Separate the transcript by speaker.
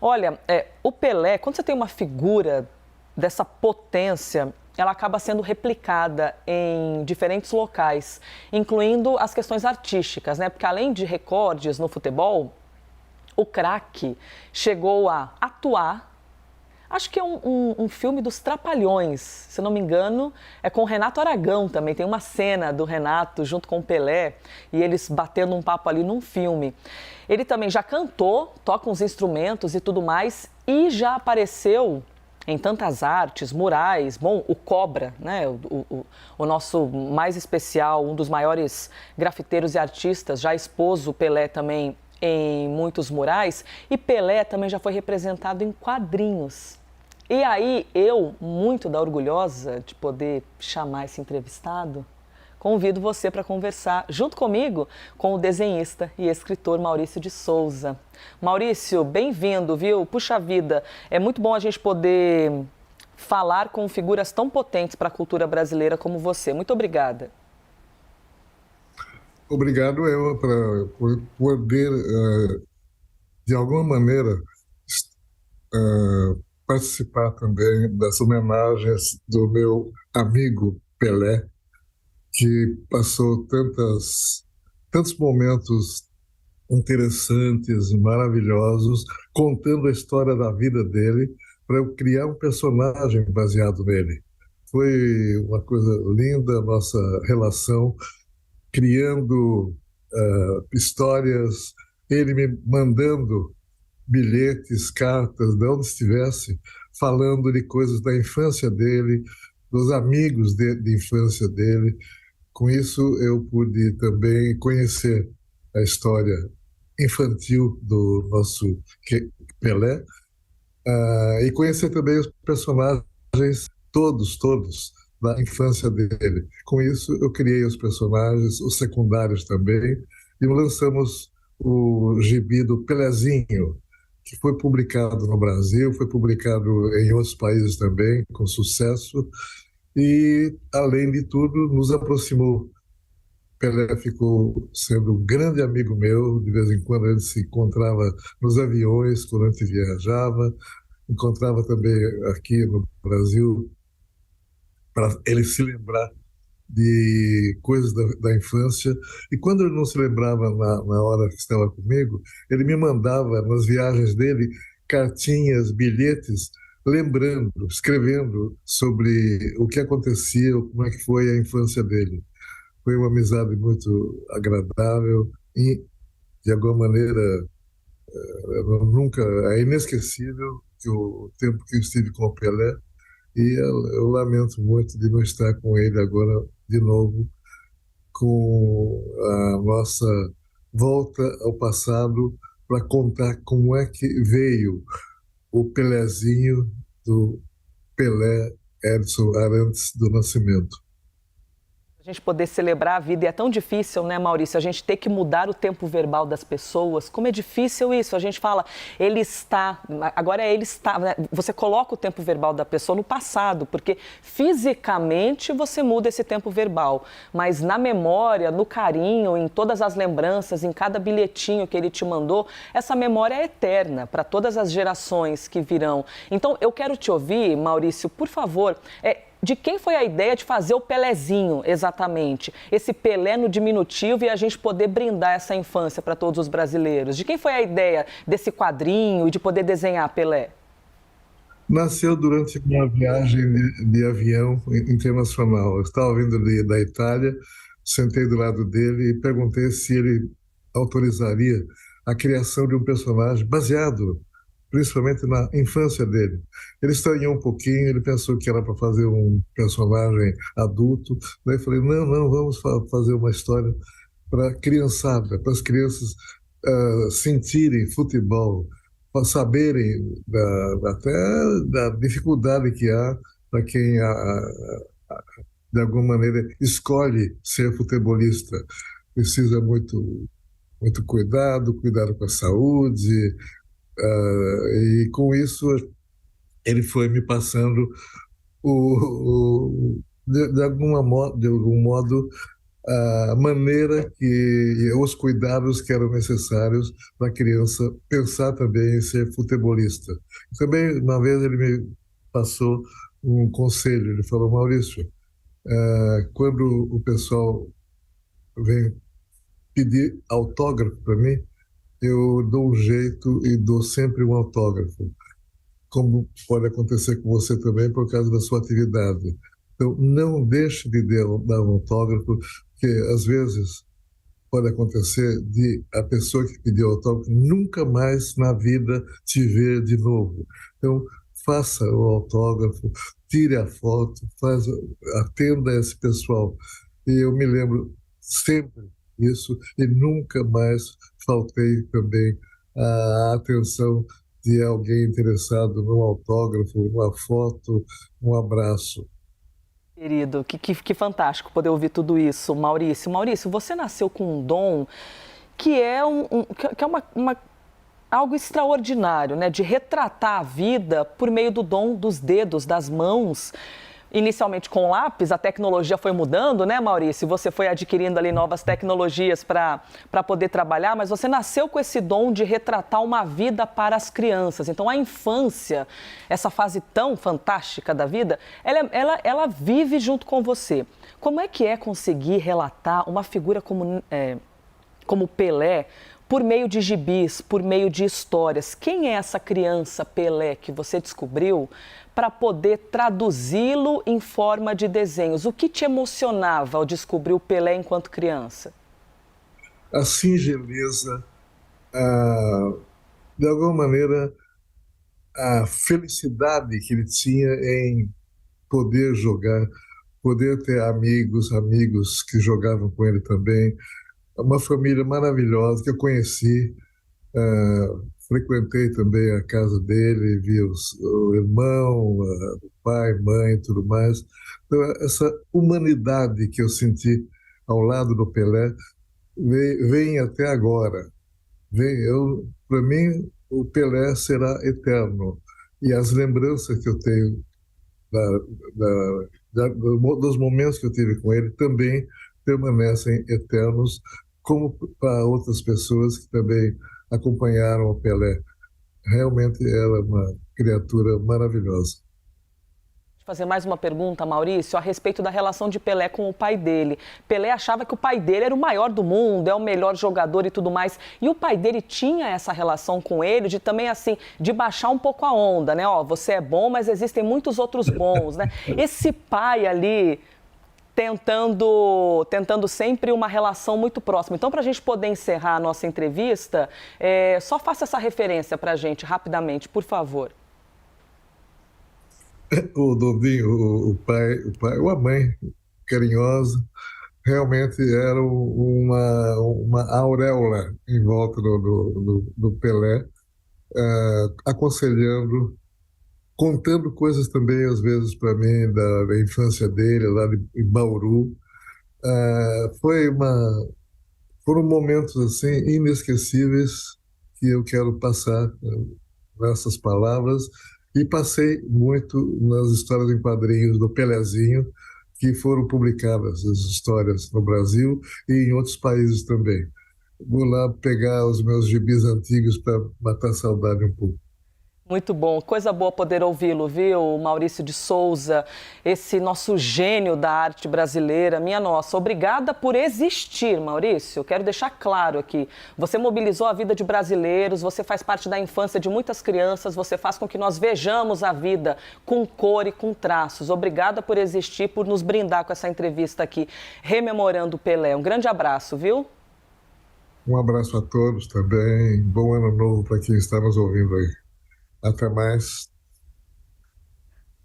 Speaker 1: Olha, o Pelé, quando você tem uma figura dessa potência, ela acaba sendo replicada em diferentes locais, incluindo as questões artísticas, né? Porque além de recordes no futebol, o craque chegou a atuar. Acho que é um filme dos Trapalhões, se não me engano, é com o Renato Aragão também. Tem uma cena do Renato junto com o Pelé e eles batendo um papo ali num filme. Ele também já cantou, toca uns instrumentos e tudo mais, e já apareceu em tantas artes, murais. Bom, o Cobra, né? O nosso mais especial, um dos maiores grafiteiros e artistas, já expôs o Pelé também em muitos murais, e Pelé também já foi representado em quadrinhos. E aí, eu, muito da orgulhosa de poder chamar esse entrevistado, convido você para conversar junto comigo com o desenhista e escritor Maurício de Souza. Maurício, bem-vindo, viu? Puxa vida, é muito bom a gente poder falar com figuras tão potentes para a cultura brasileira como você. Muito obrigada.
Speaker 2: Obrigado eu por poder, de alguma maneira, participar também das homenagens do meu amigo Pelé, que passou tantos momentos interessantes, maravilhosos, contando a história da vida dele, para eu criar um personagem baseado nele. Foi uma coisa linda a nossa relação, criando histórias, ele me mandando bilhetes, cartas, de onde estivesse, falando de coisas da infância dele, dos amigos de infância dele. Com isso, eu pude também conhecer a história infantil do nosso Pelé, e conhecer também os personagens, todos, da infância dele. Com isso, eu criei os personagens, os secundários também, e lançamos o gibi do Pelezinho, que foi publicado no Brasil, foi publicado em outros países também, com sucesso, e, além de tudo, nos aproximou. Pelé ficou sendo um grande amigo meu, de vez em quando a gente se encontrava nos aviões, quando a gente viajava, encontrava também aqui no Brasil, para ele se lembrar de coisas da infância. E quando ele não se lembrava na hora que estava comigo, ele me mandava, nas viagens dele, cartinhas, bilhetes, lembrando, escrevendo sobre o que acontecia, como é que foi a infância dele. Foi uma amizade muito agradável e, de alguma maneira, nunca é inesquecível que o tempo que eu estive com o Pelé. E eu lamento muito de não estar com ele agora de novo, com a nossa volta ao passado, para contar como é que veio o Pelezinho do Pelé Edson Arantes do Nascimento.
Speaker 1: A gente poder celebrar a vida, e é tão difícil, né, Maurício, a gente ter que mudar o tempo verbal das pessoas. Como é difícil isso. A gente fala, ele está, agora é ele está, né? Você coloca o tempo verbal da pessoa no passado, porque fisicamente você muda esse tempo verbal, mas na memória, no carinho, em todas as lembranças, em cada bilhetinho que ele te mandou, essa memória é eterna para todas as gerações que virão. Então, eu quero te ouvir, Maurício, por favor, de quem foi a ideia de fazer o Pelezinho, exatamente? Esse Pelé no diminutivo, e a gente poder brindar essa infância para todos os brasileiros. De quem foi a ideia desse quadrinho e de poder desenhar Pelé?
Speaker 2: Nasceu durante uma viagem de avião internacional. Eu estava vindo da Itália, sentei do lado dele e perguntei se ele autorizaria a criação de um personagem baseado principalmente na infância dele. Ele estranhou um pouquinho, ele pensou que era para fazer um personagem adulto. Daí eu falei, não, não, vamos fazer uma história para a criançada, para as crianças sentirem futebol, para saberem até da dificuldade que há para quem, de alguma maneira, escolhe ser futebolista. Precisa muito cuidado com a saúde, e com isso ele foi me passando de algum modo a maneira e os cuidados que eram necessários para a criança pensar também em ser futebolista. Também, uma vez, ele me passou um conselho. Ele falou: Maurício, quando o pessoal vem pedir autógrafo para mim, eu dou um jeito e dou sempre um autógrafo, como pode acontecer com você também por causa da sua atividade. Então, não deixe de dar um autógrafo, porque às vezes pode acontecer de a pessoa que pediu autógrafo nunca mais na vida te ver de novo. Então, faça o autógrafo, tire a foto, atenda esse pessoal. E eu me lembro sempre isso e nunca mais faltei também a atenção de alguém interessado num autógrafo, uma foto, um abraço.
Speaker 1: Querido, que fantástico poder ouvir tudo isso, Maurício. Maurício, você nasceu com um dom que é, que é algo extraordinário, né? De retratar a vida por meio do dom dos dedos, das mãos. Inicialmente com lápis, a tecnologia foi mudando, né, Maurício? Você foi adquirindo ali novas tecnologias para poder trabalhar, mas você nasceu com esse dom de retratar uma vida para as crianças. Então, a infância, essa fase tão fantástica da vida, ela vive junto com você. Como é conseguir relatar uma figura como Pelé por meio de gibis, por meio de histórias? Quem é essa criança Pelé que você descobriu para poder traduzi-lo em forma de desenhos? O que te emocionava ao descobrir o Pelé enquanto criança?
Speaker 2: A singeleza, de alguma maneira, a felicidade que ele tinha em poder jogar, poder ter amigos que jogavam com ele também, uma família maravilhosa que eu conheci, frequentei também a casa dele, vi o irmão, o pai, mãe e tudo mais. Então, essa humanidade que eu senti ao lado do Pelé vem até agora. Para mim, o Pelé será eterno. E as lembranças que eu tenho da, dos momentos que eu tive com ele também permanecem eternos, como para outras pessoas que também acompanharam o Pelé. Realmente era uma criatura maravilhosa.
Speaker 1: Fazer mais uma pergunta, Maurício, a respeito da relação de Pelé com o pai dele. Pelé achava que o pai dele era o maior do mundo, é o melhor jogador e tudo mais. E o pai dele tinha essa relação com ele de também assim, de baixar um pouco a onda, né? Ó, você é bom, mas existem muitos outros bons, né? Esse pai ali tentando sempre uma relação muito próxima. Então, para a gente poder encerrar a nossa entrevista, só faça essa referência para a gente rapidamente, por favor.
Speaker 2: O Dondinho, a mãe carinhosa, realmente era uma auréola em volta do Pelé, aconselhando, contando coisas também, às vezes, para mim, da infância dele, lá em Bauru. Foi foram momentos assim inesquecíveis que eu quero passar nessas palavras, e passei muito nas histórias em quadrinhos do Pelezinho, que foram publicadas as histórias no Brasil e em outros países também. Vou lá pegar os meus gibis antigos para matar a saudade um pouco.
Speaker 1: Muito bom, coisa boa poder ouvi-lo, viu, Maurício de Souza, esse nosso gênio da arte brasileira. Minha nossa, obrigada por existir, Maurício. Quero deixar claro aqui, você mobilizou a vida de brasileiros, você faz parte da infância de muitas crianças, você faz com que nós vejamos a vida com cor e com traços. Obrigada por existir, por nos brindar com essa entrevista aqui, rememorando o Pelé. Um grande abraço, viu?
Speaker 2: Um abraço a todos também, bom ano novo para quem está nos ouvindo aí. Até mais.